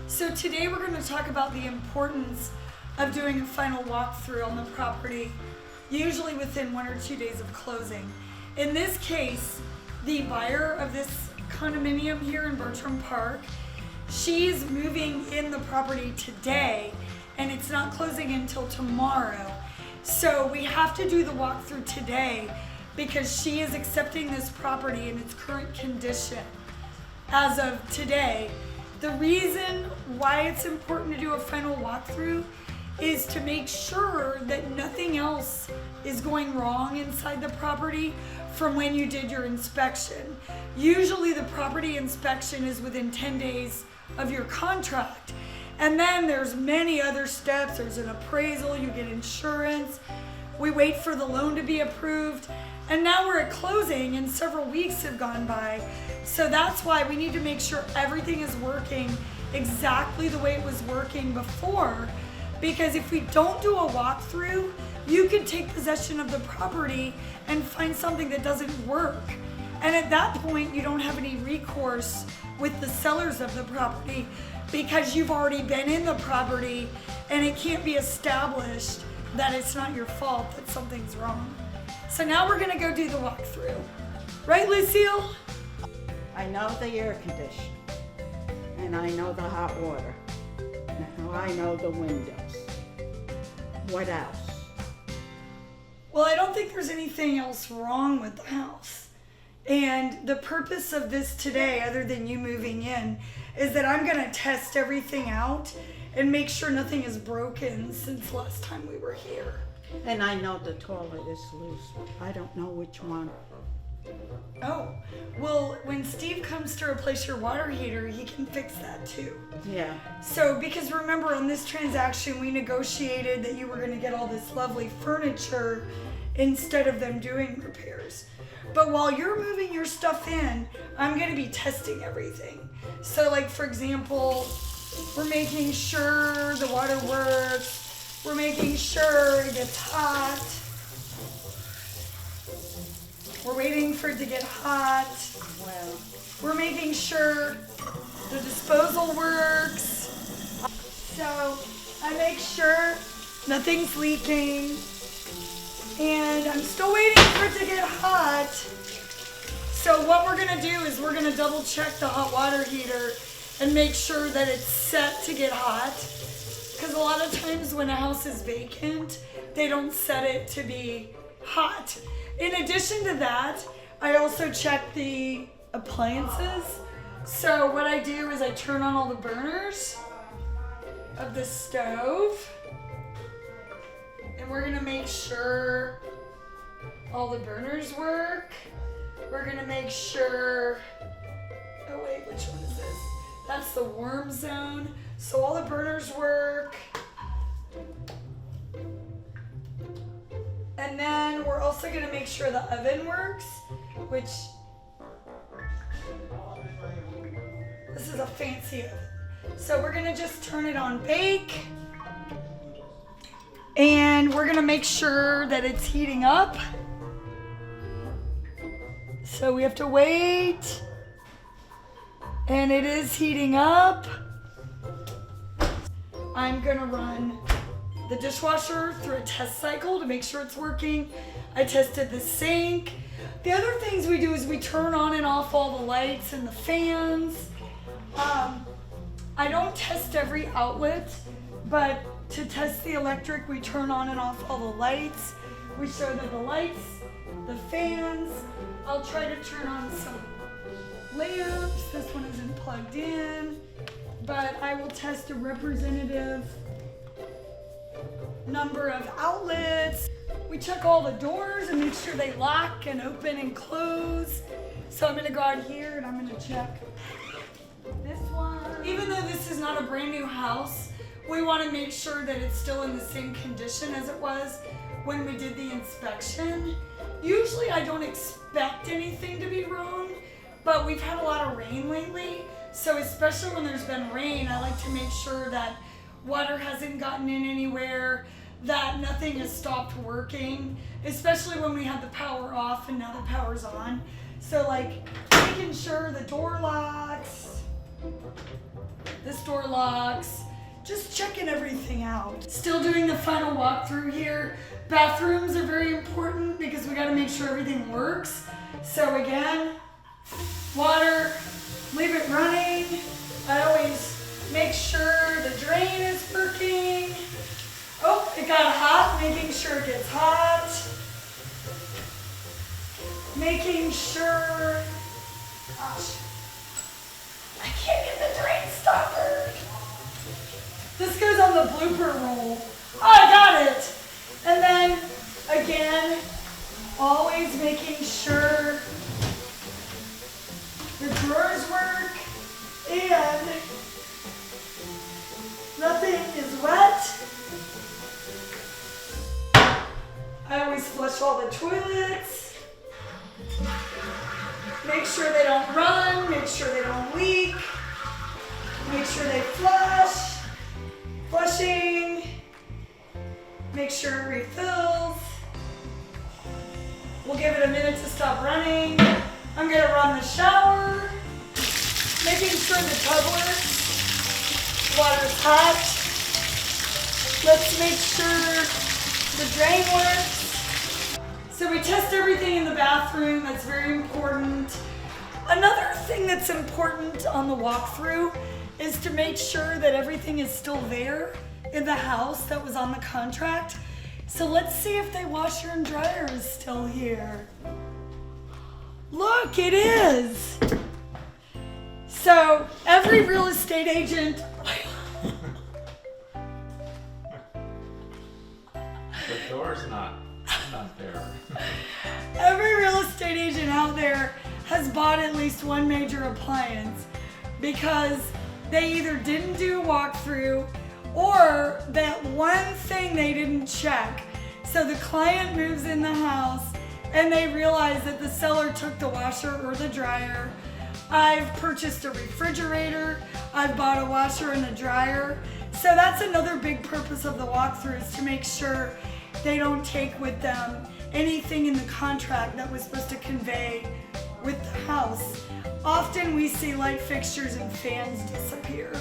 So today we're going to talk about the importance of doing a final walkthrough on the property, usually within 1 or 2 days of closing. In this case, the buyer of this condominium here in Bertram Park, she's moving in the property today and it's not closing until tomorrow. So we have to do the walkthrough today because she is accepting this property in its current condition as of today. The reason why it's important to do a final walkthrough is to make sure that nothing else is going wrong inside the property from when you did your inspection. Usually the property inspection is within 10 days of your contract. And then there's many other steps. There's an appraisal, you get insurance. We wait for the loan to be approved. And now we're at closing and several weeks have gone by. So that's why we need to make sure everything is working exactly the way it was working before. Because if we don't do a walkthrough, you can take possession of the property and find something that doesn't work. And at that point, you don't have any recourse with the sellers of the property because you've already been in the property and it can't be established that it's not your fault, that something's wrong. So now we're gonna go do the walkthrough. Right, Lucille? I know the air conditioning, and I know the hot water. Now I know the windows. What else? Well, I don't think there's anything else wrong with the house. And the purpose of this today, other than you moving in, is that I'm gonna test everything out and make sure nothing is broken since last time we were here. And I know the toilet is loose. I don't know which one. Oh, well, when Steve comes to replace your water heater, he can fix that too. Yeah. So, because remember on this transaction, we negotiated that you were gonna get all this lovely furniture instead of them doing repairs. But while you're moving your stuff in, I'm gonna be testing everything. So like, for example, we're making sure the water works. We're making sure it gets hot. We're waiting for it to get hot. Well, We're making sure the disposal works. So I make sure nothing's leaking. And I'm still waiting for it to get hot. So what we're gonna do is we're gonna double check the hot water heater and make sure that it's set to get hot. Because a lot of times when a house is vacant, they don't set it to be hot. In addition to that, I also check the appliances. So what I do is I turn on all the burners of the stove. And we're gonna make sure all the burners work. We're gonna make sure, oh wait, which one is this? That's the warm zone. So all the burners work. And then we're also gonna make sure the oven works, which, this is a fancy oven. So we're gonna just turn it on bake. And we're gonna make sure that it's heating up. So we have to wait. And it is heating up. I'm gonna run the dishwasher through a test cycle to make sure it's working. I tested the sink. The other things we do is we turn on and off all the lights and the fans. I don't test every outlet, but to test the electric, we turn on and off all the lights. We show that the lights, the fans. I'll try to turn on some lamps. This one isn't plugged in, but I will test a representative number of outlets. We check all the doors and make sure they lock and open and close. So I'm gonna go out here and I'm gonna check this one. Even though this is not a brand new house, we want to make sure that it's still in the same condition as it was when we did the inspection. Usually I don't expect anything to be wrong, but we've had a lot of rain lately. So especially when there's been rain, I like to make sure that water hasn't gotten in anywhere, that nothing has stopped working, especially when we had the power off and now the power's on. So like making sure the door locks, This door locks. Just checking everything out. Still doing the final walkthrough here. Bathrooms are very important because we gotta make sure everything works. So again, water, leave it running. I always make sure the drain is working. Oh, it got hot, making sure it gets hot. Making sure, gosh, I can't get the drain stopper. This goes on the blooper roll. Oh, I got it. And then, again, always making sure the drawers work and nothing is wet. I always flush all the toilets. Make sure they don't run, make sure they don't leak. Make sure they flush. Flushing, make sure it refills. We'll give it a minute to stop running. I'm gonna run the shower, making sure the tub works. Water's hot. Let's make sure the drain works. So we test everything in the bathroom, that's very important. Another thing that's important on the walkthrough is to make sure that everything is still there in the house that was on the contract. So let's see if the washer and dryer is still here. Look, it is. So every real estate agent, The door's not there. every real estate agent out there has bought at least one major appliance because they either didn't do a walkthrough or that one thing they didn't check. So the client moves in the house and they realize that the seller took the washer or the dryer. I've purchased a refrigerator. I've bought a washer and a dryer. So that's another big purpose of the walkthrough, is to make sure they don't take with them anything in the contract that was supposed to convey with the house. Often we see light fixtures and fans disappear.